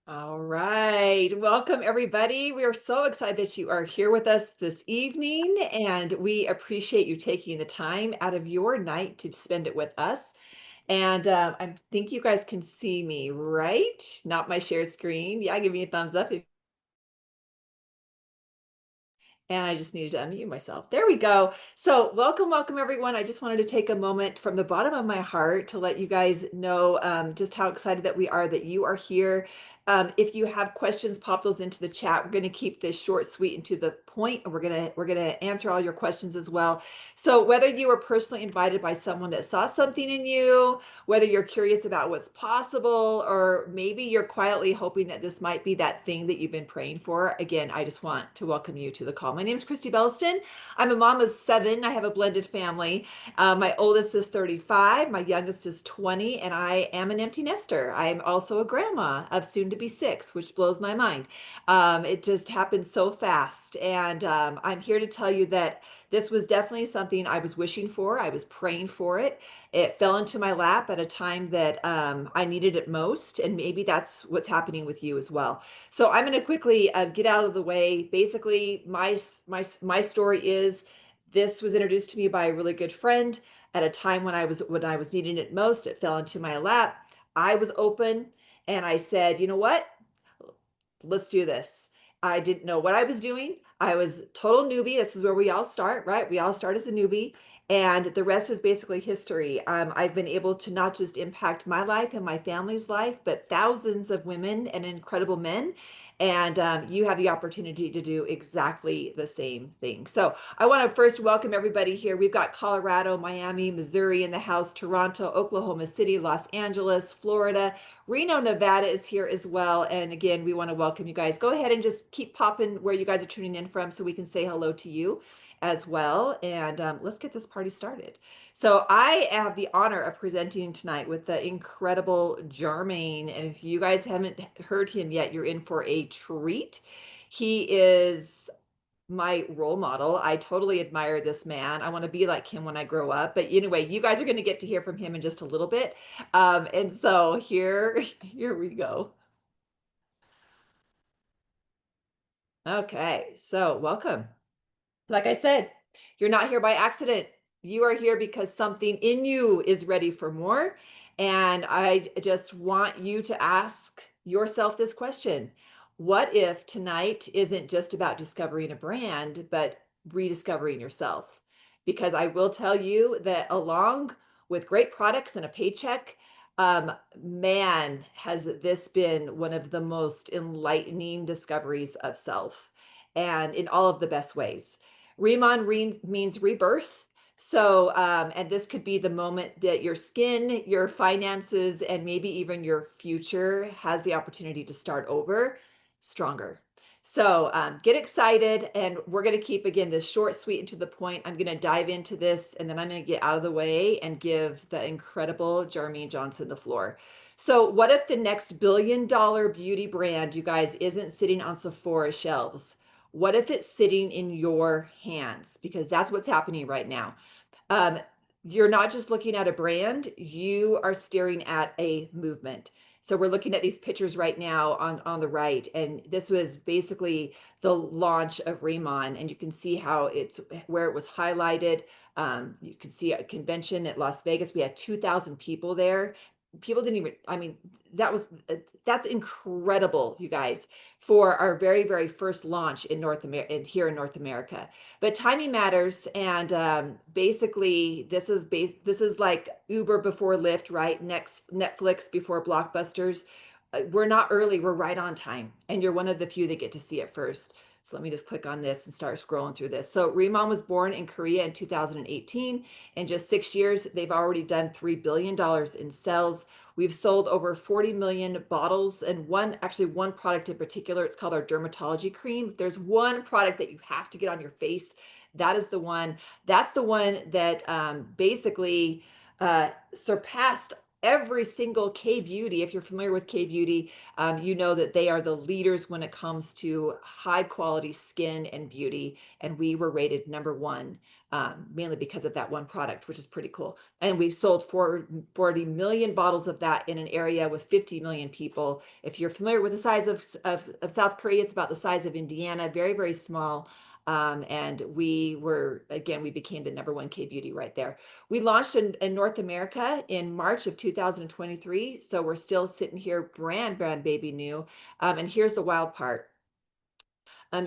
All right. Welcome, everybody. We are so excited that you are here with us this evening, and we appreciate you taking the time out of your night to spend it with us. And I think you guys can see me, right? Not my shared screen. Yeah, give me a thumbs up if and I just needed to unmute myself. There we go. So welcome, everyone. I just wanted to take a moment from the bottom of my heart to let you guys know just how excited that we are that you are here. If you have questions, pop those into the chat. We're going to keep this short, sweet, and to the point, and we're gonna answer all your questions as well. So whether you were personally invited by someone that saw something in you, whether you're curious about what's possible, or maybe you're quietly hoping that this might be that thing that you've been praying for, again, I just want to welcome you to the call. My name is Kristie Belliston. I'm a mom of 7. I have a blended family. My oldest is 35, my youngest is 20, and I am an empty nester. I'm also a grandma of soon to be 6, which blows my mind. It just happened so fast. And I'm here to tell you that this was definitely something I was wishing for. I was praying for it. It fell into my lap at a time that I needed it most. And maybe that's what's happening with you as well. So I'm going to quickly get out of the way. Basically, my story is this was introduced to me by a really good friend at a time when I was needing it most. It fell into my lap. I was open and I said, you know what? Let's do this. I didn't know what I was doing. I was total newbie. This is where we all start, right? We all start as a newbie, and the rest is basically history. I've been able to not just impact my life and my family's life, but thousands of women and incredible men. And you have the opportunity to do exactly the same thing. So I want to first welcome everybody here. We've got Colorado, Miami, Missouri in the house, Toronto, Oklahoma City, Los Angeles, Florida, Reno, Nevada is here as well. And again, we want to welcome you guys. Go ahead and just keep popping where you guys are tuning in from so we can say hello to you as well. And let's get this party started. So I have the honor of presenting tonight with the incredible Jermaine. And if you guys haven't heard him yet, you're in for a treat. He is my role model. I totally admire this man. I want to be like him when I grow up. But anyway, you guys are going to get to hear from him in just a little bit. And so here we go. Okay, so welcome. Like I said, you're not here by accident. You are here because something in you is ready for more. And I just want you to ask yourself this question. What if tonight isn't just about discovering a brand, but rediscovering yourself? Because I will tell you that along with great products and a paycheck, man, has this been one of the most enlightening discoveries of self, and in all of the best ways. RIMAN means rebirth. So, and this could be the moment that your skin, your finances, and maybe even your future has the opportunity to start over stronger. So get excited, and we're going to keep, again, this short, sweet, and to the point. I'm going to dive into this, and then I'm going to get out of the way and give the incredible Jermaine Johnson the floor. So what if the next billion-dollar beauty brand, you guys, isn't sitting on Sephora shelves? What if it's sitting in your hands? Because that's what's happening right now. Um, you're not just looking at a brand, you are staring at a movement. So we're looking at these pictures right now on the right, and this was basically the launch of RIMAN, and you can see how it's where it was highlighted. You can see a convention at Las Vegas. We had 2,000 people there. People didn't even, I mean, that's incredible, you guys, for our very, very first launch in North America, here in North America. But timing matters, and basically, this is like Uber before Lyft, right? Next, Netflix before Blockbusters. We're not early; we're right on time, and you're one of the few that get to see it first. So let me just click on this and start scrolling through this. So RIMAN was born in Korea in 2018. In just 6 years, they've already done $3 billion in sales. We've sold over 40 million bottles, and actually one product in particular, it's called our dermatology cream. If there's one product that you have to get on your face, that is the one. That's the one that basically surpassed every single K Beauty. If you're familiar with K Beauty, you know that they are the leaders when it comes to high quality skin and beauty. And we were rated #1, mainly because of that one product, which is pretty cool. And we've sold 40 million bottles of that in an area with 50 million people. If you're familiar with the size of South Korea, it's about the size of Indiana, very, very small. And we became the #1 K Beauty right there. We launched in North America in March of 2023. So we're still sitting here brand baby new. And here's the wild part.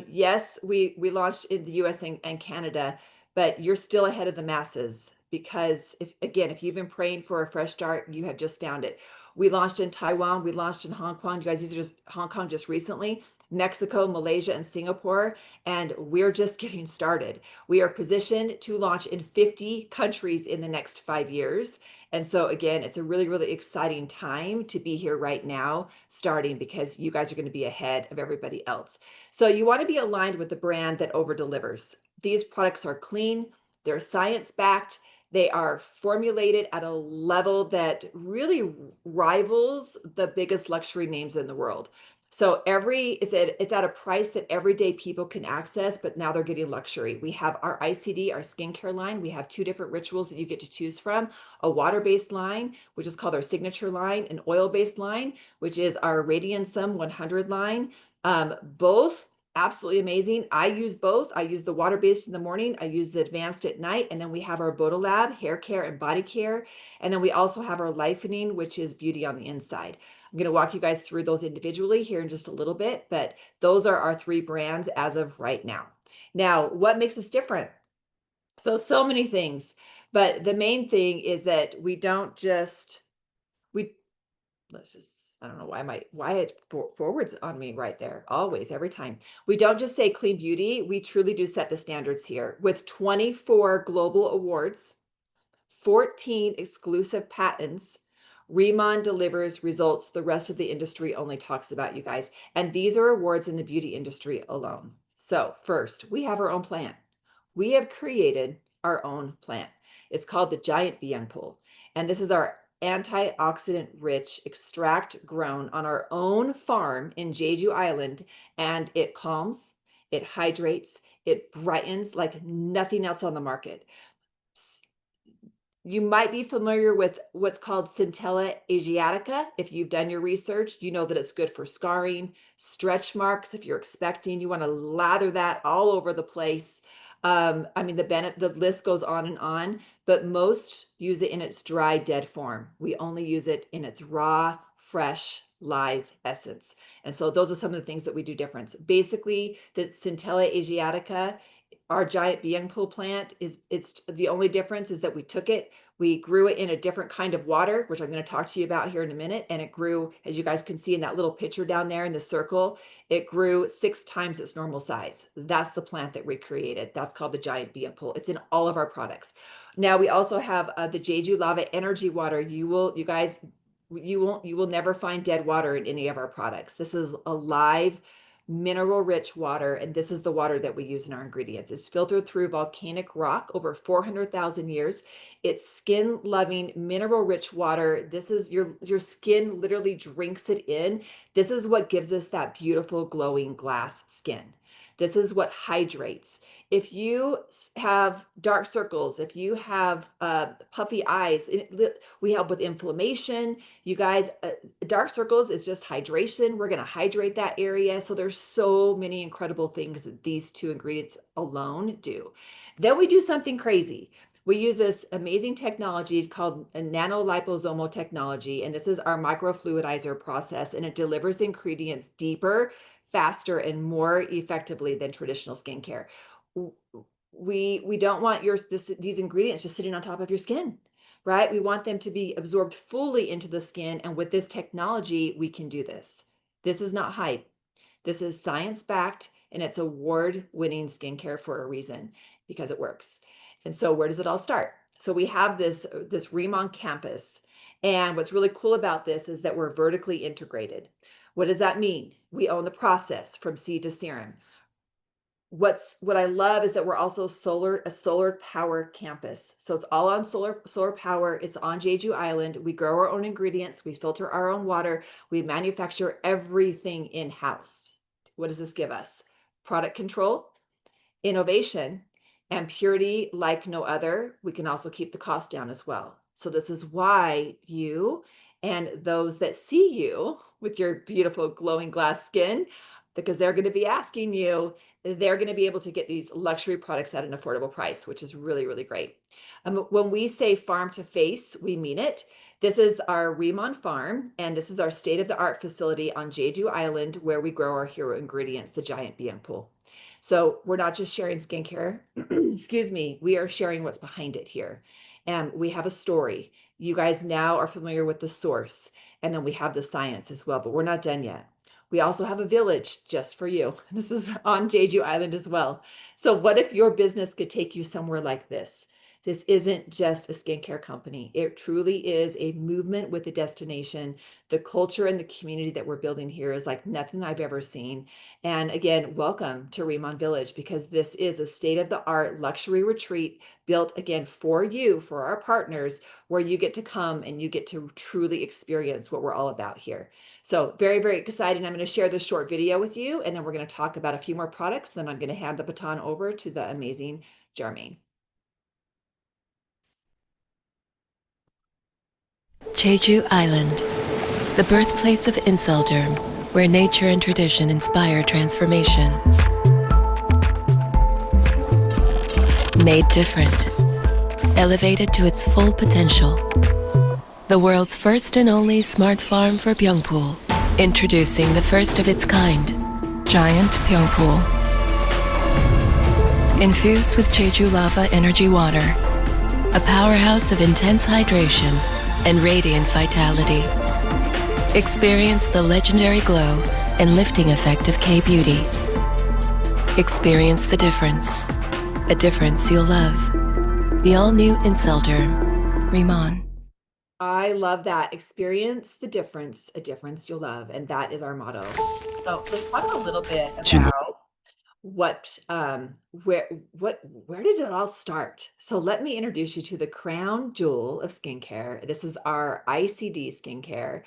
Yes, we launched in the US and Canada, but you're still ahead of the masses, because if you've been praying for a fresh start, you have just found it. We launched in Taiwan, we launched in Hong Kong. You guys, these are just Hong Kong just recently, Mexico, Malaysia, and Singapore, and we're just getting started. We are positioned to launch in 50 countries in the next 5 years. And so again, it's a really, really exciting time to be here right now, starting, because you guys are going to be ahead of everybody else. So you want to be aligned with the brand that over delivers. These products are clean, they're science backed, they are formulated at a level that really rivals the biggest luxury names in the world. So it's at a price that everyday people can access, but now they're getting luxury. We have our ICD, our skincare line. We have 2 different rituals that you get to choose from: a water-based line, which is called our signature line, an oil-based line, which is our Radiansum 100 line. Both absolutely amazing. I use both. I use the water-based in the morning. I use the advanced at night. And then we have our Bodolab hair care and body care. And then we also have our Lifening, which is beauty on the inside. I'm going to walk you guys through those individually here in just a little bit, but those are our 3 brands as of right now. Now, what makes us different? So many things, but the main thing is that we don't just, we, let's just, I don't know why it forwards on me right there, always, every time. We don't just say clean beauty, we truly do set the standards here. With 24 global awards, 14 exclusive patents, RIMAN delivers results the rest of the industry only talks about, you guys. And these are awards in the beauty industry alone. So first, we have our own plant. We have created our own plant. It's called the Giant ByoungPool. And this is our antioxidant rich extract grown on our own farm in Jeju Island. And it calms, it hydrates, it brightens like nothing else on the market. You might be familiar with what's called Centella Asiatica. If you've done your research, you know that it's good for scarring, stretch marks. If you're expecting, you want to lather that all over the place. I mean, the list goes on, but most use it in its dry, dead form. We only use it in its raw, fresh, live essence. And so those are some of the things that we do different. Basically, the Centella Asiatica, our Giant ByoungPool plant, it's the only difference is that we grew it in a different kind of water, which I'm going to talk to you about here in a minute. And it grew, as you guys can see in that little picture down there in the circle, it grew 6 times its normal size. That's the plant that we created. That's called the Giant ByoungPool. It's in all of our products. Now we also have the Jeju Lava Energy Water. You will never find dead water in any of our products. This is a live mineral-rich water, and this is the water that we use in our ingredients. It's filtered through volcanic rock over 400,000 years. It's skin-loving, mineral-rich water. This is your skin literally drinks it in. This is what gives us that beautiful glowing glass skin. This is what hydrates. If you have dark circles, if you have puffy eyes, we help with inflammation. You guys, dark circles is just hydration. We're going to hydrate that area. So there's so many incredible things that these two ingredients alone do. Then we do something crazy. We use this amazing technology called a nanoliposomal technology, and this is our microfluidizer process, and it delivers ingredients deeper, faster, and more effectively than traditional skincare. We don't want these ingredients just sitting on top of your skin, right? We want them to be absorbed fully into the skin, and with this technology, we can do this. This is not hype. This is science-backed, and it's award-winning skincare for a reason, because it works. And so where does it all start? So we have this RIMAN campus, and what's really cool about this is that we're vertically integrated. What does that mean? We own the process from seed to serum. What I love is that we're also a solar power campus. So it's all on solar power. It's on Jeju Island. We grow our own ingredients. We filter our own water. We manufacture everything in-house. What does this give us? Product control, innovation, and purity like no other. We can also keep the cost down as well. So this is why you and those that see you with your beautiful glowing glass skin, because they're going to be asking you, they're going to be able to get these luxury products at an affordable price, which is really, really great. When we say farm to face, we mean it. This is our RIMAN farm, and this is our state-of-the-art facility on Jeju Island where we grow our hero ingredients, the Giant ByoungPool. So we're not just sharing skincare, excuse me, we are sharing what's behind it here. And we have a story. You guys now are familiar with the source, and then we have the science as well, but we're not done yet. We also have a village just for you. This is on Jeju Island as well. So what if your business could take you somewhere like this? This isn't just a skincare company. It truly is a movement with a destination. The culture and the community that we're building here is like nothing I've ever seen. And again, welcome to RIMAN Village, because this is a state-of-the-art luxury retreat built again for you, for our partners, where you get to come and you get to truly experience what we're all about here. So very, very excited. I'm going to share this short video with you, and then we're going to talk about a few more products. Then I'm going to hand the baton over to the amazing Jermaine. Jeju Island, the birthplace of Inselderm, where nature and tradition inspire transformation. Made different, elevated to its full potential. The world's first and only smart farm for ByoungPool. Introducing the first of its kind, Giant ByoungPool. Infused with Jeju lava energy water, a powerhouse of intense hydration and radiant vitality. Experience the legendary glow and lifting effect of K-Beauty. Experience the difference, a difference you'll love. The all-new Inselderm, RIMAN. I love that. Experience the difference, a difference you'll love. And that is our motto. So let's talk a little bit about where did it all start? So let me introduce you to the crown jewel of skincare. This is our ICD skincare.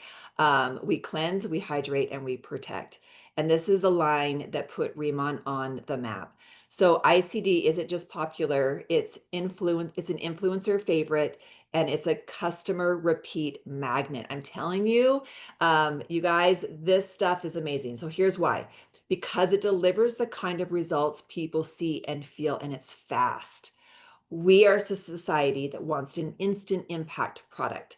We cleanse, we hydrate, and we protect. And this is the line that put RIMAN on the map. So ICD isn't just popular, it's an influencer favorite, and it's a customer repeat magnet. I'm telling you, you guys, this stuff is amazing. So here's why. Because it delivers the kind of results people see and feel, and it's fast. We are a society that wants an instant impact product.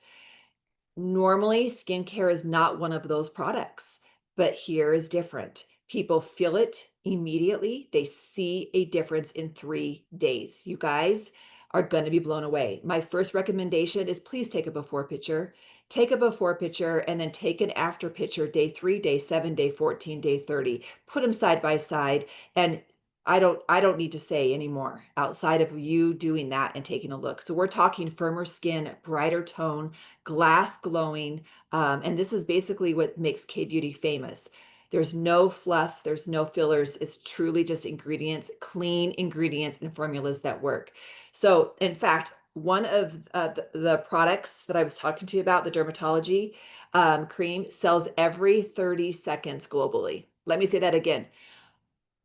Normally, skincare is not one of those products, but here is different. People feel it immediately. They see a difference in 3 days. You guys are going to be blown away. My first recommendation is please take a before picture. Take a before picture and then take an after picture, day 3, day 7, day 14, day 30. Put them side by side, and I don't need to say anymore outside of you doing that and taking a look. So we're talking firmer skin, brighter tone, glass glowing, and this is basically what makes K-Beauty famous. There's no fluff, there's no fillers. It's truly just ingredients, clean ingredients and formulas that work. So in fact, one of the products that I was talking to you about, the dermatology cream, sells every 30 seconds globally. Let me say that again.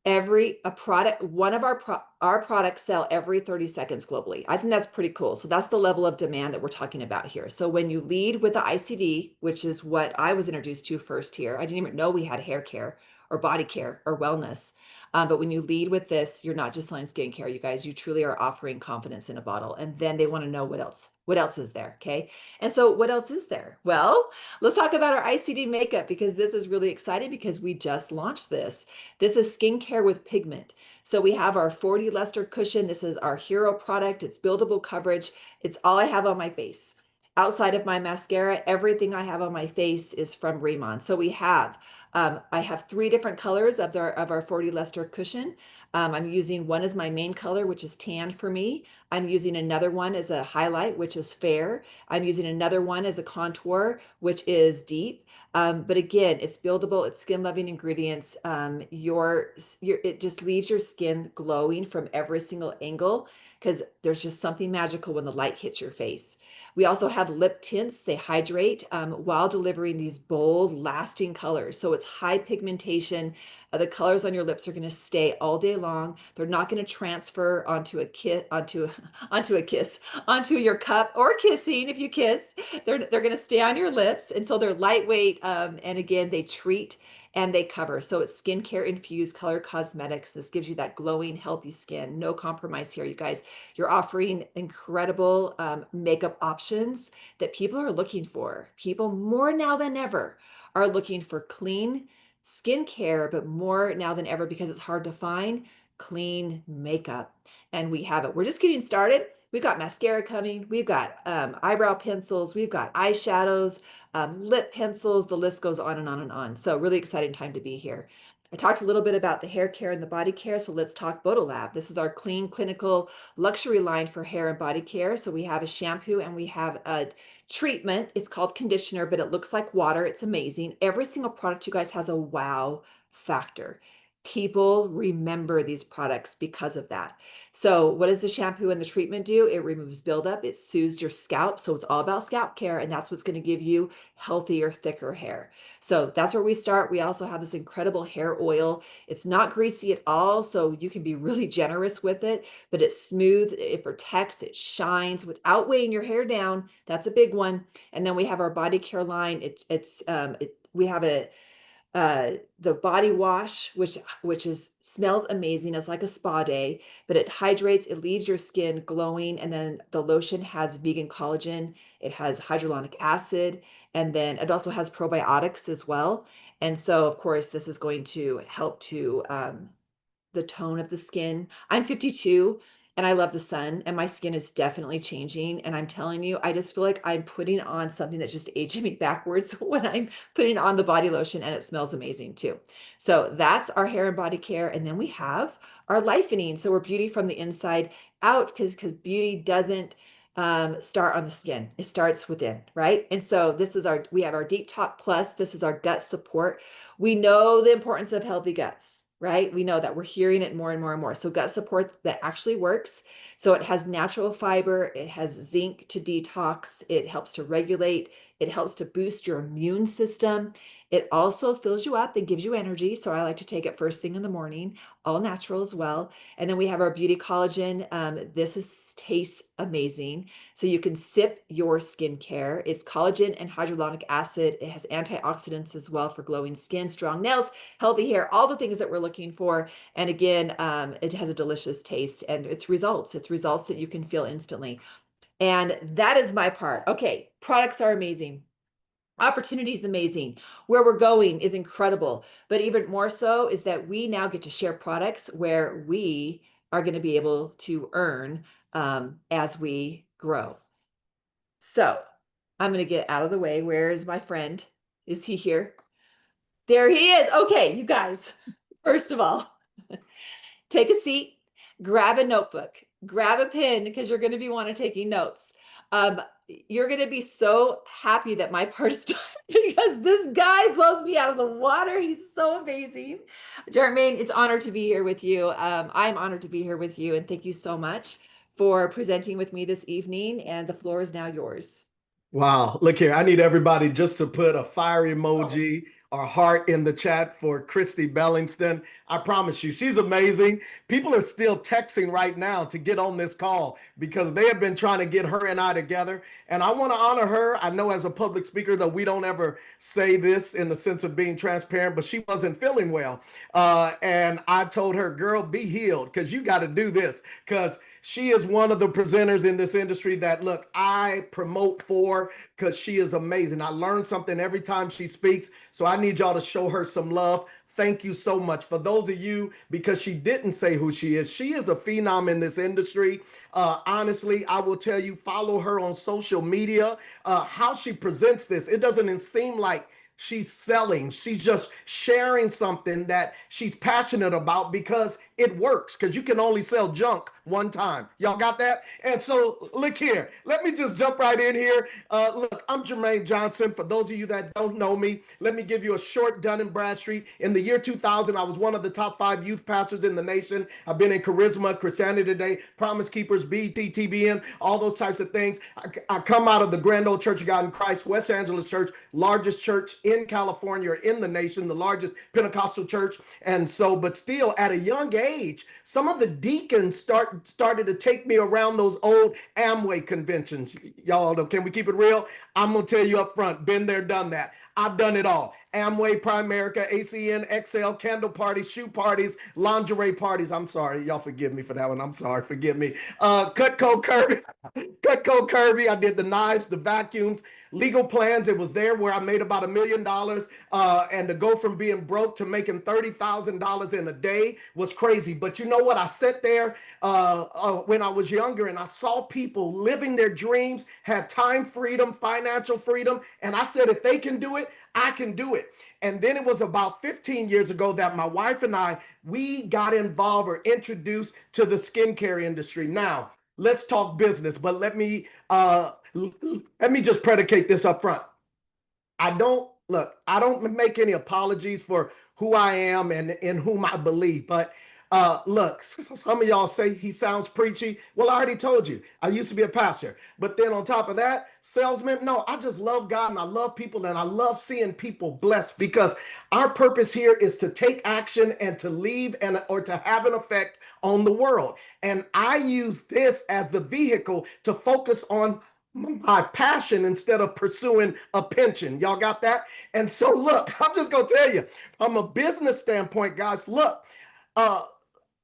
One of our products sell every 30 seconds globally. I think that's pretty cool. So that's the level of demand that we're talking about here. So when you lead with the ICD, which is what I was introduced to first here, I didn't even know we had hair care or body care or wellness. But when you lead with this, you're not just selling skincare, you guys. You truly are offering confidence in a bottle. And then they want to know what else. What else is there? Okay. And so what else is there? Well, let's talk about our ICD makeup, because this is really exciting because we just launched this. This is skincare with pigment. So we have our 40 luster cushion. This is our hero product. It's buildable coverage. It's all I have on my face. Outside of my mascara, everything I have on my face is from RIMAN. So I have 3 different colors of our 40 luster cushion. I'm using one as my main color, which is tan for me. I'm using another one as a highlight, which is fair. I'm using another one as a contour, which is deep. But again, it's buildable, it's skin loving ingredients. It just leaves your skin glowing from every single angle, because there's just something magical when the light hits your face. We also have lip tints. They hydrate while delivering these bold, lasting colors. So it's high pigmentation. The colors on your lips are going to stay all day long. They're not going to transfer onto onto your cup or kissing if you kiss. They're going to stay on your lips, and so they're lightweight. And again, they treat and they cover. So it's skincare infused color cosmetics. This gives you that glowing, healthy skin. No compromise here, you guys. You're offering incredible makeup options that people are looking for. People more now than ever are looking for clean skincare, but more now than ever, because it's hard to find clean makeup. And we have it. We're just getting started. We've got mascara coming. We've got eyebrow pencils. We've got eyeshadows, lip pencils. The list goes on and on and on. So really exciting time to be here. I talked a little bit about the hair care and the body care. So let's talk Bodolab. This is our clean, clinical luxury line for hair and body care. So we have a shampoo and we have a treatment. It's called conditioner, but it looks like water. It's amazing. Every single product, you guys, has a wow factor. People remember these products because of that. So what does the shampoo and the treatment do? It removes buildup. It soothes your scalp. So it's all about scalp care, and that's what's going to give you healthier, thicker hair. So that's where we start. We also have this incredible hair oil. It's not greasy at all, so you can be really generous with it, but it's smooth, it protects, it shines without weighing your hair down. That's a big one. And then we have our body care line. We have the body wash, which smells amazing. It's like a spa day, but it hydrates, it leaves your skin glowing. And then the lotion has vegan collagen, it has hyaluronic acid, and then it also has probiotics as well. And so, of course, this is going to help to the tone of the skin. I'm 52 and I love the sun, and my skin is definitely changing. And I'm telling you, I just feel like I'm putting on something that's just aging me backwards when I'm putting on the body lotion, and it smells amazing too. So that's our hair and body care. And then we have our lifening. So we're beauty from the inside out, because beauty doesn't start on the skin. It starts within, right? And so we have our Deep Top Plus. This is our gut support. We know the importance of healthy guts, right? We know that we're hearing it more and more and more. So gut support that actually works. So it has natural fiber, it has zinc to detox, it helps to regulate, it helps to boost your immune system. It also fills you up and gives you energy. So I like to take it first thing in the morning, all natural as well. And then we have our beauty collagen. Tastes amazing. So you can sip your skincare. It's collagen and hyaluronic acid. It has antioxidants as well for glowing skin, strong nails, healthy hair, all the things that we're looking for. And again, it has a delicious taste, and it's results that you can feel instantly. And that is my part. Okay, products are amazing. Opportunity is amazing. Where we're going is incredible. But even more so is that we now get to share products where we are going to be able to earn as we grow. So I'm going to get out of the way. Where is my friend? Is he here? There he is. Okay, you guys, first of all, take a seat, grab a notebook, grab a pen, because you're going to be taking notes. you're going to be so happy that my part is done because this guy blows me out of the water. He's so amazing. Jermaine, it's an honor to be here with you. I'm honored to be here with you. And thank you so much for presenting with me this evening. And the floor is now yours. Wow, look here. I need everybody just to put a fire Oh, emoji or heart in the chat for Kristie Belliston. I promise you, she's amazing. People are still texting right now to get on this call because they have been trying to get her and I together. And I want to honor her. I know as a public speaker that we don't ever say this in the sense of being transparent, but she wasn't feeling well. And I told her, girl, be healed because you got to do this because she is one of the presenters in this industry that, look, I promote for because she is amazing. I learn something every time she speaks. So I need y'all to show her some love. Thank you so much. For those of you, because she didn't say who she is a phenom in this industry. Honestly, I will tell you, follow her on social media. How she presents this, it doesn't seem like she's selling. She's just sharing something that she's passionate about because it works. Because you can only sell junk one time. Y'all got that? And so, look here. Let me just jump right in here. Look, I'm Jermaine Johnson. For those of you that don't know me, let me give you a short Dun and Bradstreet. In the year 2000, I was one of the top 5 youth pastors in the nation. I've been in Charisma, Christianity Today, Promise Keepers, BTTBN, all those types of things. I come out of the Grand Old Church of God in Christ, West Angeles Church, largest church in California or in the nation, the largest Pentecostal church. And so, but still at a young age, some of the deacons started to take me around those old Amway conventions. Y'all, can we keep it real? I'm going to tell you up front, been there, done that. I've done it all. Amway, Primerica, ACN, XL, candle parties, shoe parties, lingerie parties. I'm sorry. Y'all forgive me for that one. I'm sorry. Forgive me. Cutco Kirby. Cutco Kirby. I did the knives, the vacuums, legal plans. It was there where I made about $1 million. And to go from being broke to making $30,000 in a day was crazy. But you know what? I sat there when I was younger and I saw people living their dreams, had time freedom, financial freedom. And I said, if they can do it, I can do it. And then it was about 15 years ago that my wife and we got involved or introduced to the skincare industry. Now, let's talk business, but let me just predicate this up front. I don't make any apologies for who I am and in whom I believe, but look, some of y'all say he sounds preachy. Well, I already told you, I used to be a pastor. But then on top of that, salesman, no, I just love God and I love people and I love seeing people blessed because our purpose here is to take action and to leave and or to have an effect on the world. And I use this as the vehicle to focus on my passion instead of pursuing a pension. Y'all got that? And so look, I'm just gonna tell you, from a business standpoint, guys, look, uh,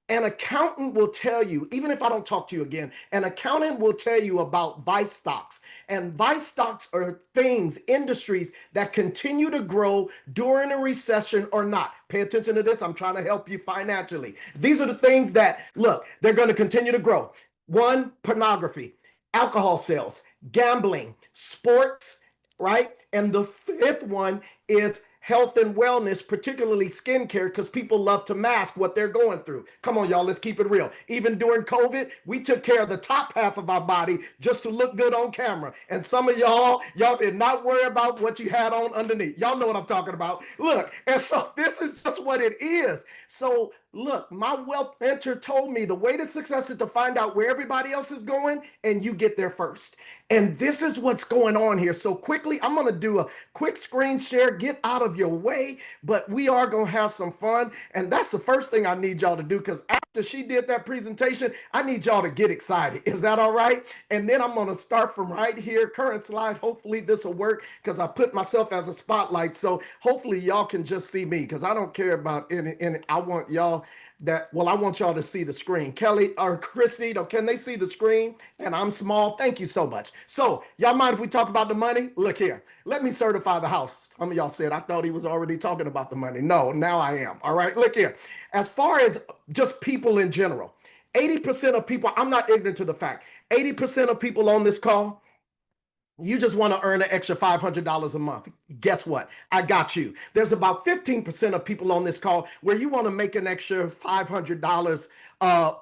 an accountant will tell you, even if I don't talk to you again, an accountant will tell you about vice stocks. And vice stocks are things, industries that continue to grow during a recession or not. Pay attention to this. I'm trying to help you financially. These are the things that, look, they're going to continue to grow. One, pornography, alcohol sales, gambling, sports, right? And the fifth one is health and wellness, particularly skincare, because people love to mask what they're going through. Come on, y'all, let's keep it real. Even during COVID, we took care of the top half of our body just to look good on camera. And some of y'all did not worry about what you had on underneath. Y'all know what I'm talking about. Look, and so this is just what it is. So look, my wealth mentor told me the way to success is to find out where everybody else is going and you get there first. And this is what's going on here. So quickly, I'm going to do a quick screen share, get out of your way, but we are going to have some fun. And that's the first thing I need y'all to do because after she did that presentation, I need y'all to get excited. Is that all right? And then I'm going to start from right here, current slide. Hopefully this will work because I put myself as a spotlight. So hopefully y'all can just see me because I don't care about any. I want y'all I want y'all to see the screen. Kelly or Kristie, can they see the screen? And I'm small. Thank you so much. So y'all mind if we talk about the money? Look here. Let me certify the house. Some of y'all said I thought he was already talking about the money. No, now I am. All right, look here. As far as just people in general, 80% of people, I'm not ignorant to the fact, 80% of people on this call You just want to earn an extra $500 a month. Guess what? I got you. There's about 15% of people on this call where you want to make an extra $500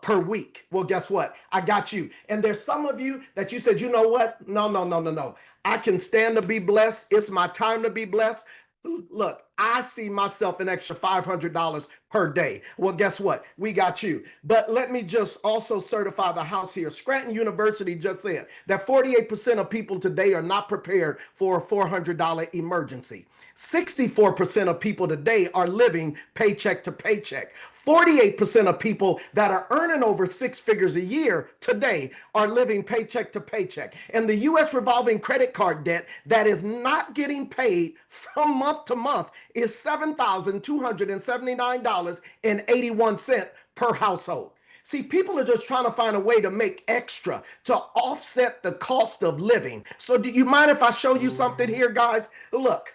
per week. Well, guess what? I got you. And there's some of you that you said, you know what? No, no, no, no, no. I can stand to be blessed. It's my time to be blessed. Look, I see myself an extra $500 per day. Well, guess what? We got you. But let me just also certify the house here. Scranton University just said that 48% of people today are not prepared for a $400 emergency. 64% of people today are living paycheck to paycheck. 48% of people that are earning over six figures a year today are living paycheck to paycheck. And the U.S. revolving credit card debt that is not getting paid from month to month is $7,279.81 per household. See, people are just trying to find a way to make extra to offset the cost of living. So do you mind if I show you something here, guys? Look,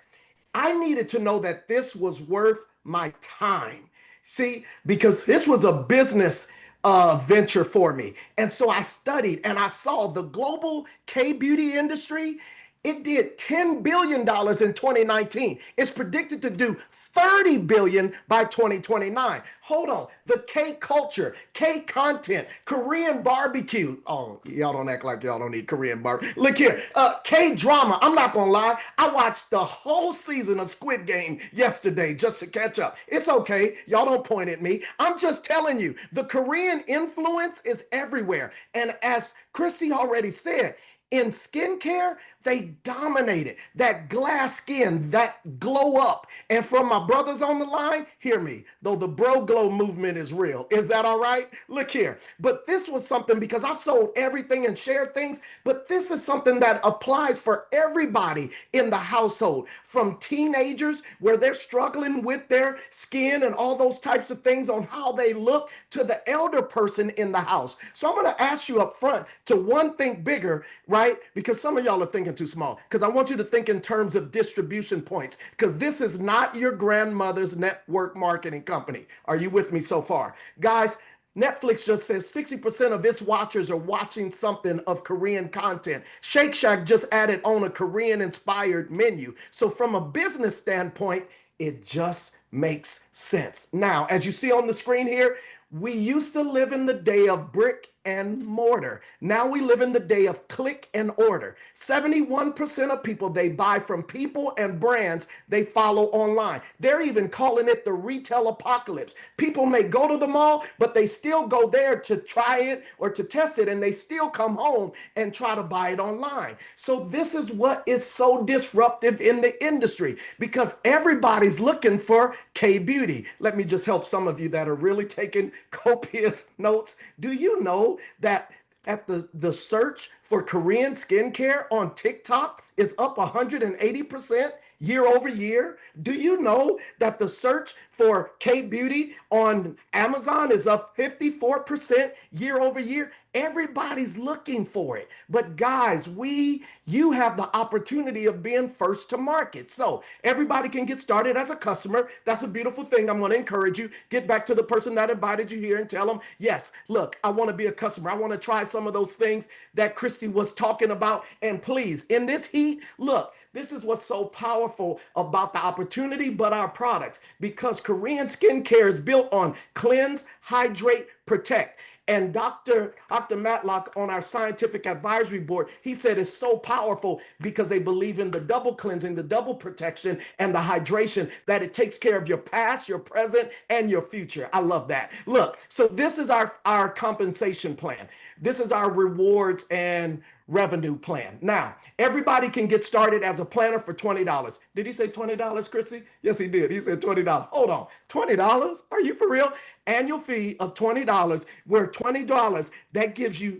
I needed to know that this was worth my time. See, because this was a business venture for me. And so I studied and I saw the global K-beauty industry. It did $10 billion in 2019. It's predicted to do $30 billion by 2029. Hold on. The K culture, K content, Korean barbecue. Oh, y'all don't act like y'all don't eat Korean barbecue. Look here. K drama. I'm not going to lie. I watched the whole season of Squid Game yesterday just to catch up. It's okay. Y'all don't point at me. I'm just telling you, the Korean influence is everywhere. And as Kristie already said, in skincare, they dominated that glass skin, that glow up. And from my brothers on the line, hear me, though the bro glow movement is real. Is that all right? Look here. But this was something, because I've sold everything and shared things, but this is something that applies for everybody in the household, from teenagers where they're struggling with their skin and all those types of things on how they look, to the elder person in the house. So I'm going to ask you up front to one, think bigger, right? Because some of y'all are thinking too small, because I want you to think in terms of distribution points, because this is not your grandmother's network marketing company. Are you with me so far? Guys, Netflix just says 60% of its watchers are watching something of Korean content. Shake Shack just added on a Korean inspired menu. So from a business standpoint, it just makes sense. Now, as you see on the screen here, we used to live in the day of brick and mortar. Now we live in the day of click and order. 71% of people, they buy from people and brands they follow online. They're even calling it the retail apocalypse. People may go to the mall, but they still go there to try it or to test it, and they still come home and try to buy it online. So this is what is so disruptive in the industry, because everybody's looking for K-beauty. Let me just help some of you that are really taking copious notes. Do you know that at the search for Korean skincare on TikTok is up 180% year over year? Do you know that the search for K-beauty on Amazon is up 54% year over year? Everybody's looking for it. But guys, you have the opportunity of being first to market. So everybody can get started as a customer. That's a beautiful thing. I'm going to encourage you. Get back to the person that invited you here and tell them, yes, look, I want to be a customer. I want to try some of those things that Kristie was talking about. And please, in this heat, look, this is what's so powerful about the opportunity, but our products, because Korean skincare is built on cleanse, hydrate, protect. And Dr. Matlock on our scientific advisory board, he said it's so powerful because they believe in the double cleansing, the double protection, and the hydration, that it takes care of your past, your present, and your future. I love that. Look, so this is our compensation plan. This is our rewards and revenue plan. Now, everybody can get started as a planner for $20. Did he say $20, Kristie? Yes, he did. He said $20. Hold on. $20? Are you for real? Annual fee of $20, where $20, that gives you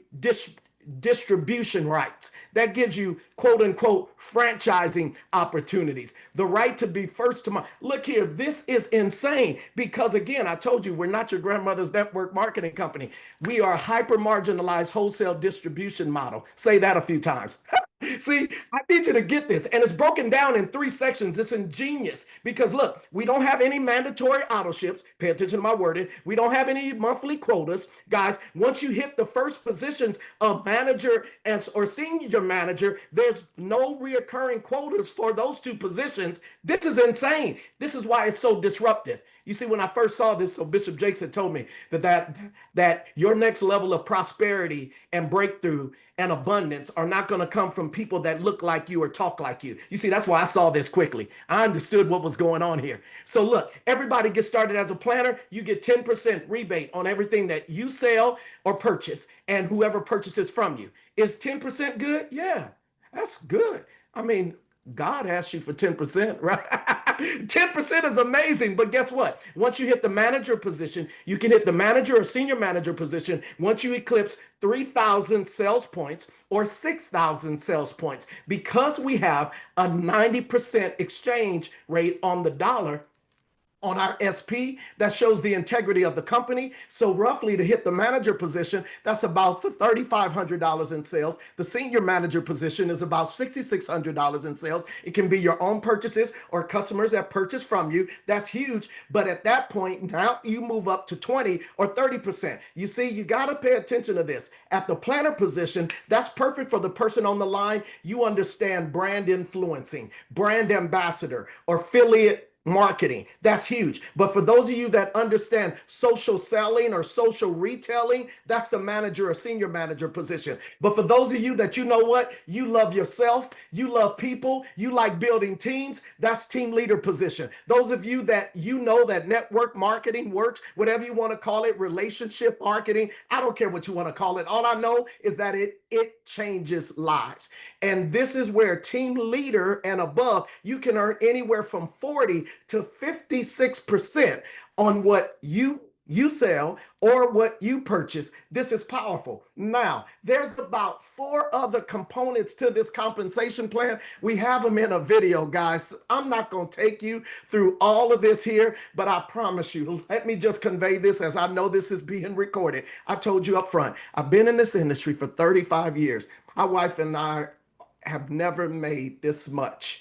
distribution rights. That gives you quote unquote franchising opportunities, the right to be first to market. Look here, this is insane, because again, I told you, we're not your grandmother's network marketing company. We are a hyper marginalized wholesale distribution model. Say that a few times. See, I need you to get this. And it's broken down in 3 sections. It's ingenious because look, we don't have any mandatory auto ships. Pay attention to my wording. We don't have any monthly quotas. Guys, once you hit the first positions of manager and or senior manager, there's no reoccurring quotas for those 2 positions. This is insane. This is why it's so disruptive. You see, when I first saw this, so Bishop Jakes had told me that your next level of prosperity and breakthrough and abundance are not going to come from people that look like you or talk like you. You see, that's why I saw this quickly. I understood what was going on here. So look, everybody gets started as a planner. You get 10% rebate on everything that you sell or purchase and whoever purchases from you. Is 10% good? Yeah, that's good. I mean, God asked you for 10%, right? 10% is amazing. But guess what? Once you hit the manager position, you can hit the manager or senior manager position once you eclipse 3,000 sales points or 6,000 sales points. Because we have a 90% exchange rate on the dollar, on our SP, that shows the integrity of the company. So roughly to hit the manager position, that's about $3,500 in sales. The senior manager position is about $6,600 in sales. It can be your own purchases or customers that purchase from you. That's huge. But at that point, now you move up to 20 or 30%. You see, you got to pay attention to this. At the planner position, that's perfect for the person on the line. You understand brand influencing, brand ambassador, or affiliate marketing. That's huge. But for those of you that understand social selling or social retailing, that's the manager or senior manager position. But for those of you that, you know what, you love yourself, you love people, you like building teams, that's team leader position. Those of you that you know that network marketing works, whatever you want to call it, relationship marketing, I don't care what you want to call it. All I know is that it changes lives. And this is where team leader and above, you can earn anywhere from 40 to 56% on what you sell or what you purchase. This is powerful. Now, there's about 4 other components to this compensation plan. We have them in a video, guys. I'm not going to take you through all of this here, but I promise you, let me just convey this as I know this is being recorded. I told you up front, I've been in this industry for 35 years. My wife and I have never made this much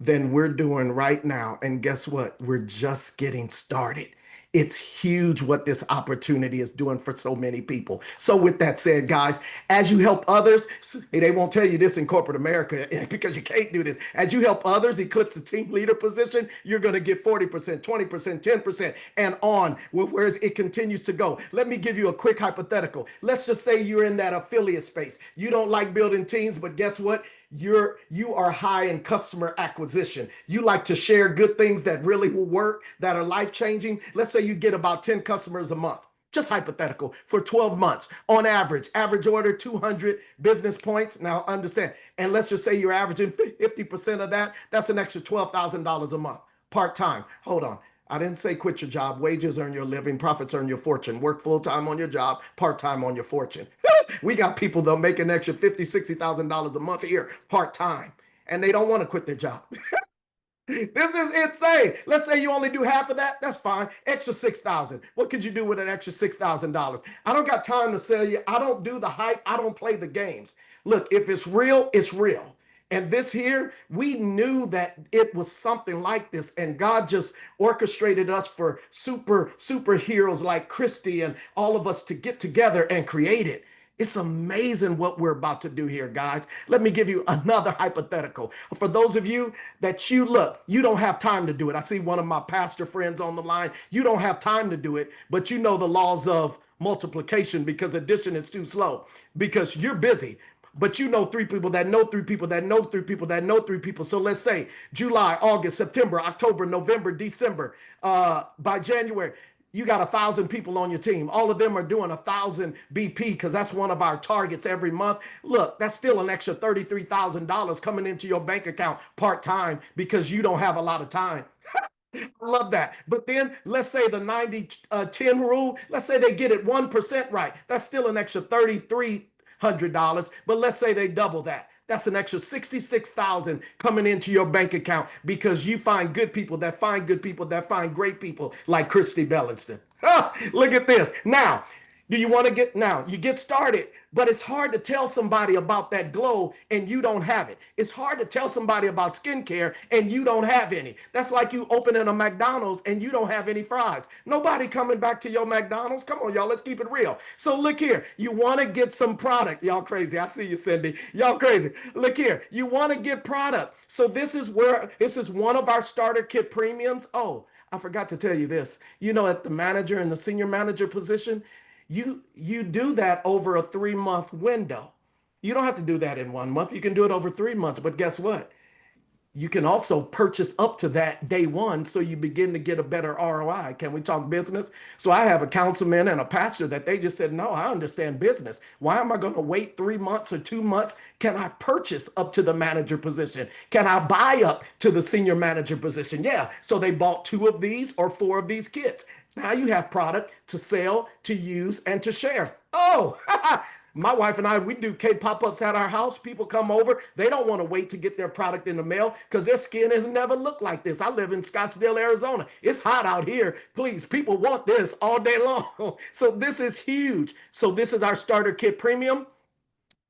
than we're doing right now. And guess what? We're just getting started. It's huge what this opportunity is doing for so many people. So with that said, guys, as you help others, they won't tell you this in corporate America because you can't do this. As you help others eclipse the team leader position, you're going to get 40%, 20%, 10%, and on, whereas it continues to go. Let me give you a quick hypothetical. Let's just say you're in that affiliate space. You don't like building teams, but guess what? You are high in customer acquisition. You like to share good things that really will work, that are life-changing. Let's say you get about 10 customers a month. Just hypothetical, for 12 months on average order 200 business points. Now understand, and let's just say you're averaging 50% of that. That's an extra $12,000 a month part-time. Hold on. I didn't say quit your job. Wages earn your living, profits earn your fortune. Work full-time on your job, part-time on your fortune. We got people that make an extra $50,000, $60,000 a month here, part-time, and they don't want to quit their job. This is insane. Let's say you only do half of that. That's fine. Extra 6,000. What could you do with an extra $6,000? I don't got time to sell you. I don't do the hype. I don't play the games. Look, if it's real, it's real. And this here, we knew that it was something like this, and God just orchestrated us for superheroes like Kristie and all of us to get together and create it. It's amazing what we're about to do here, guys. Let me give you another hypothetical. For those of you that you don't have time to do it. I see one of my pastor friends on the line. You don't have time to do it, but you know the laws of multiplication because addition is too slow because you're busy. But you know 3 people that know 3 people that know 3 people that know 3 people. So let's say July, August, September, October, November, December. By January, you got 1,000 people on your team. All of them are doing 1,000 BP because that's one of our targets every month. Look, that's still an extra $33,000 coming into your bank account part-time because you don't have a lot of time. I love that. But then let's say the 90-10 rule, let's say they get it 1% right. That's still an extra $3,300. But let's say they double that. That's an extra $66,000 coming into your bank account because you find good people that find good people that find great people like Kristie Belliston. Look at this. Now, Do you want to get now? You get started, but it's hard to tell somebody about that glow and you don't have it. It's hard to tell somebody about skincare and you don't have any. That's like you opening a McDonald's and you don't have any fries. Nobody coming back to your McDonald's. Come on, y'all, let's keep it real. So look here, you want to get some product. Y'all crazy. I see you, Cindy. Y'all crazy. Look here, you want to get product. So this is one of our starter kit premiums. Oh, I forgot to tell you this. You know, at the manager and the senior manager position, you do that over a 3-month window. You don't have to do that in 1 month. You can do it over 3 months. But guess what? You can also purchase up to that day one so you begin to get a better ROI. Can we talk business? So I have a councilman and a pastor that they just said, no, I understand business. Why am I going to wait 3 months or 2 months? Can I purchase up to the manager position? Can I buy up to the senior manager position? Yeah. So they bought 2 of these or 4 of these kits. Now you have product to sell, to use, and to share. Oh, my wife and I, we do K pop-ups at our house. People come over. They don't want to wait to get their product in the mail because their skin has never looked like this. I live in Scottsdale, Arizona. It's hot out here. Please, people want this all day long. So this is huge. So this is our starter kit premium.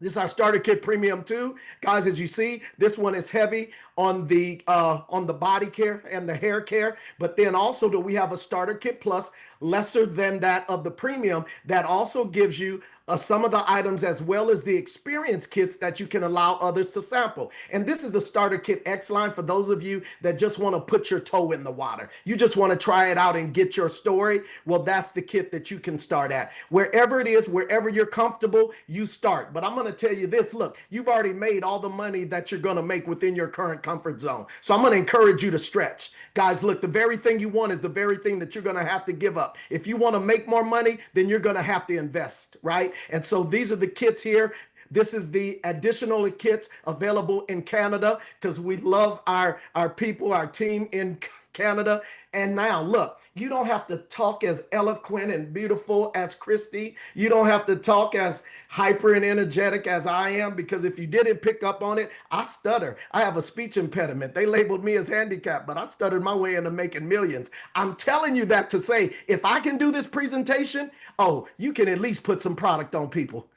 This is our starter kit premium too. Guys, as you see, this one is heavy on the body care and the hair care. But then also do we have a starter kit plus lesser than that of the premium that also gives you some of the items as well as the experience kits that you can allow others to sample. And this is the starter kit X line for those of you that just want to put your toe in the water. You just want to try it out and get your story. Well, that's the kit that you can start at. Wherever it is, wherever you're comfortable, you start. But I'm going to tell you this, look, you've already made all the money that you're going to make within your current comfort zone. So I'm going to encourage you to stretch. Guys, look, the very thing you want is the very thing that you're going to have to give up. If you want to make more money, then you're going to have to invest, right? And so these are the kits here. This is the additional kits available in Canada because we love our people, our team in Canada. And now look, you don't have to talk as eloquent and beautiful as Kristie. You don't have to talk as hyper and energetic as I am, because if you didn't pick up on it, I stutter. I have a speech impediment. They labeled me as handicapped, but I stuttered my way into making millions. I'm telling you that to say, if I can do this presentation, oh, you can at least put some product on people.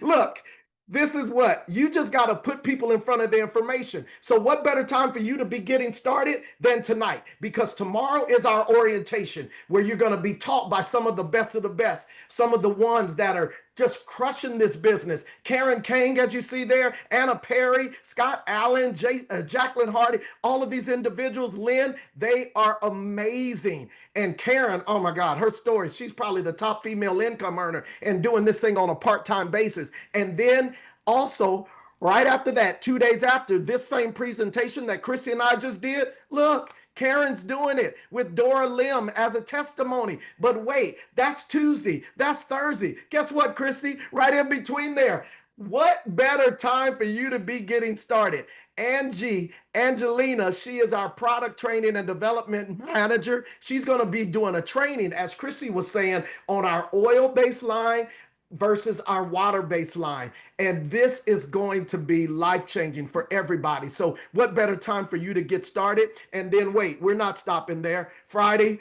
Look, this is what you just got to put people in front of the information. So what better time for you to be getting started than tonight? Because tomorrow is our orientation where you're going to be taught by some of the best, some of the ones that are just crushing this business. Karen Kang, as you see there, Anna Perry, Scott Allen, Jacqueline Hardy, all of these individuals, Lynn, they are amazing. And Karen, oh my God, her story, she's probably the top female income earner and doing this thing on a part-time basis. And then also, right after that, 2 days after this same presentation that Kristie and I just did, look, Karen's doing it with Dora Lim as a testimony. But wait, that's Tuesday, that's Thursday. Guess what, Kristie? Right in between there. What better time for you to be getting started? Angelina, she is our product training and development manager. She's going to be doing a training, as Kristie was saying, on our oil-based line versus our water-based line. And this is going to be life-changing for everybody. So what better time for you to get started? And then wait, we're not stopping there. Friday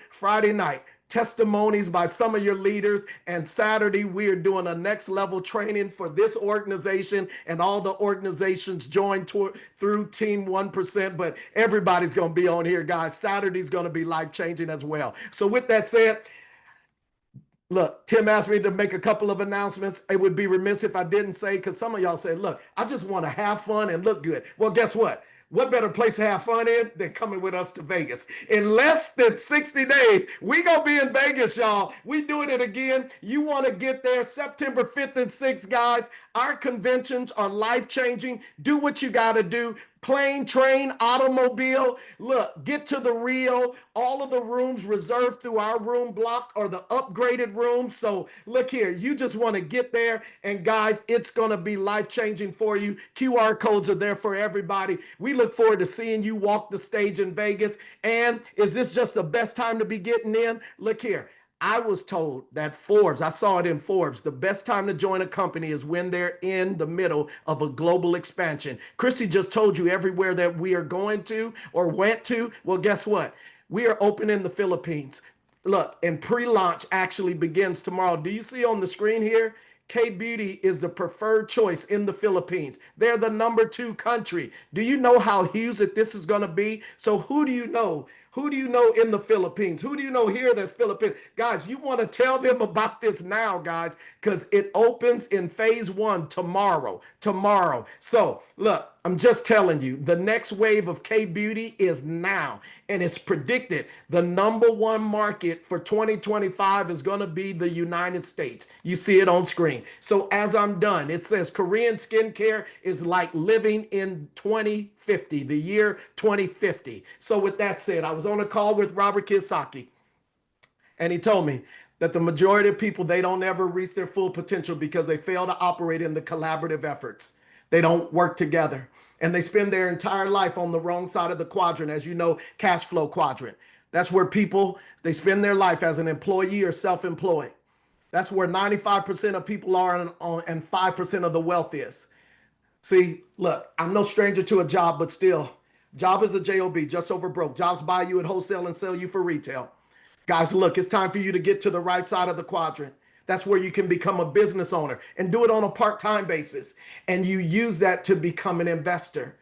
night, testimonies by some of your leaders. And Saturday, we are doing a next level training for this organization, and all the organizations join through Team 1%. But everybody's going to be on here, guys. Saturday's going to be life-changing as well. So with that said, look, Tim asked me to make a couple of announcements. It would be remiss if I didn't say, because some of y'all say, look, I just want to have fun and look good. Well, guess what? What better place to have fun in than coming with us to Vegas? In less than 60 days, we gonna be in Vegas, y'all. We doing it again. You want to get there September 5th and 6th, guys. Our conventions are life-changing. Do what you got to do. Plane, train, automobile. Look, get to the Rio. All of the rooms reserved through our room block are the upgraded rooms. So look here, you just want to get there. And guys, it's going to be life-changing for you. QR codes are there for everybody. We look forward to seeing you walk the stage in Vegas. And is this just the best time to be getting in? Look here. I was told that Forbes, I saw it in Forbes, the best time to join a company is when they're in the middle of a global expansion. Kristie just told you everywhere that we are going to or went to. Well, guess what? We are open in the Philippines. Look, and pre-launch actually begins tomorrow. Do you see on the screen here? K Beauty is the preferred choice in the Philippines. They're the #2 country. Do you know how huge that this is going to be? So who do you know? Who do you know in the Philippines? Who do you know here that's Philippines? Guys, you want to tell them about this now, guys, because it opens in phase 1 tomorrow. Tomorrow. So look, I'm just telling you, the next wave of K Beauty is now. And it's predicted the #1 market for 2025 is going to be the United States. You see it on screen. So as I'm done, it says Korean skincare is like living in 2050, the year 2050. So with that said, I was on a call with Robert Kiyosaki, and he told me that the majority of people, they don't ever reach their full potential because they fail to operate in the collaborative efforts. They don't work together, and they spend their entire life on the wrong side of the quadrant, as you know, cash flow quadrant. That's where people, they spend their life as an employee or self-employed. That's where 95% of people are and 5% of the wealth is. See, look, I'm no stranger to a job, but still, job is a job, just over broke. Jobs buy you at wholesale and sell you for retail. Guys, look, it's time for you to get to the right side of the quadrant. That's where you can become a business owner and do it on a part-time basis. And you use that to become an investor.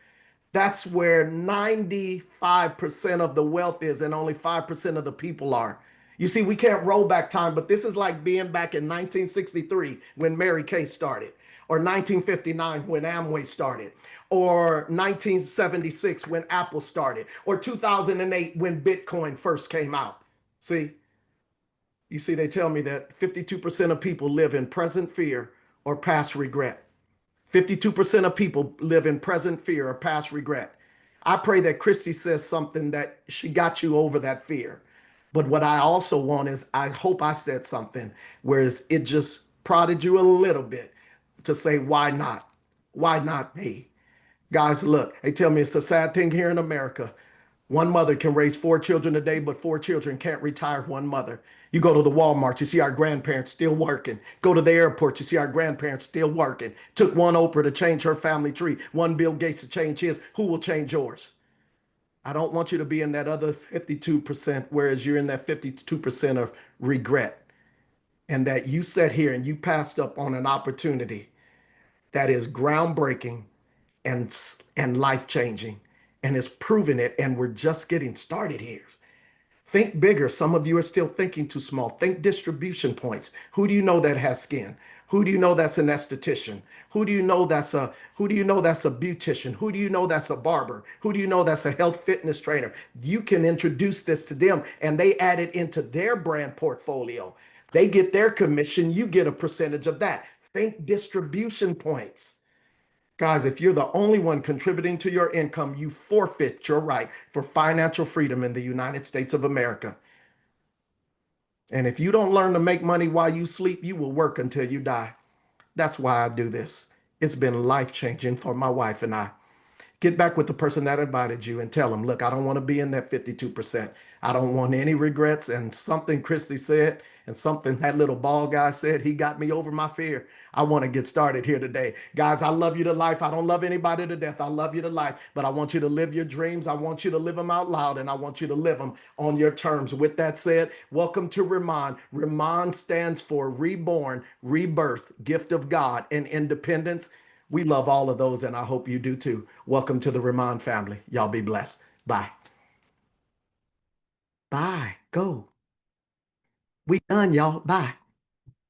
That's where 95% of the wealth is and only 5% of the people are. You see, we can't roll back time, but this is like being back in 1963 when Mary Kay started, or 1959 when Amway started, or 1976 when Apple started, or 2008 when Bitcoin first came out. See, you see, they tell me that 52% of people live in present fear or past regret. 52% of people live in present fear or past regret. I pray that Kristie says something that she got you over that fear. But what I also want is, I hope I said something, whereas it just prodded you a little bit to say, why not? Why not me? Guys, look, they tell me it's a sad thing here in America. One mother can raise 4 children a day, but 4 children can't retire one mother. You go to the Walmart, you see our grandparents still working. Go to the airport, you see our grandparents still working. Took one Oprah to change her family tree, one Bill Gates to change his. Who will change yours? I don't want you to be in that other 52%, whereas you're in that 52% of regret. And that you sat here and you passed up on an opportunity that is groundbreaking and life-changing, and is proving it, and we're just getting started here. Think bigger. Some of you are still thinking too small. Think distribution points. Who do you know that has skin? Who do you know that's an esthetician? Who do you know that's a beautician? Who do you know that's a barber? Who do you know that's a health fitness trainer? You can introduce this to them and they add it into their brand portfolio. They get their commission, you get a percentage of that. Think distribution points. Guys, if you're the only one contributing to your income, you forfeit your right for financial freedom in the United States of America. And if you don't learn to make money while you sleep, you will work until you die. That's why I do this. It's been life-changing for my wife and I. Get back with the person that invited you and tell them, look, I don't want to be in that 52%. I don't want any regrets. And something Kristie said and something that little ball guy said, he got me over my fear. I want to get started here today. Guys, I love you to life. I don't love anybody to death. I love you to life, but I want you to live your dreams. I want you to live them out loud, and I want you to live them on your terms. With that said, welcome to RIMAN. RIMAN stands for reborn, rebirth, gift of God, and independence. We love all of those, and I hope you do too. Welcome to the RIMAN family. Y'all be blessed. Bye. Bye. Go. We done, y'all. Bye.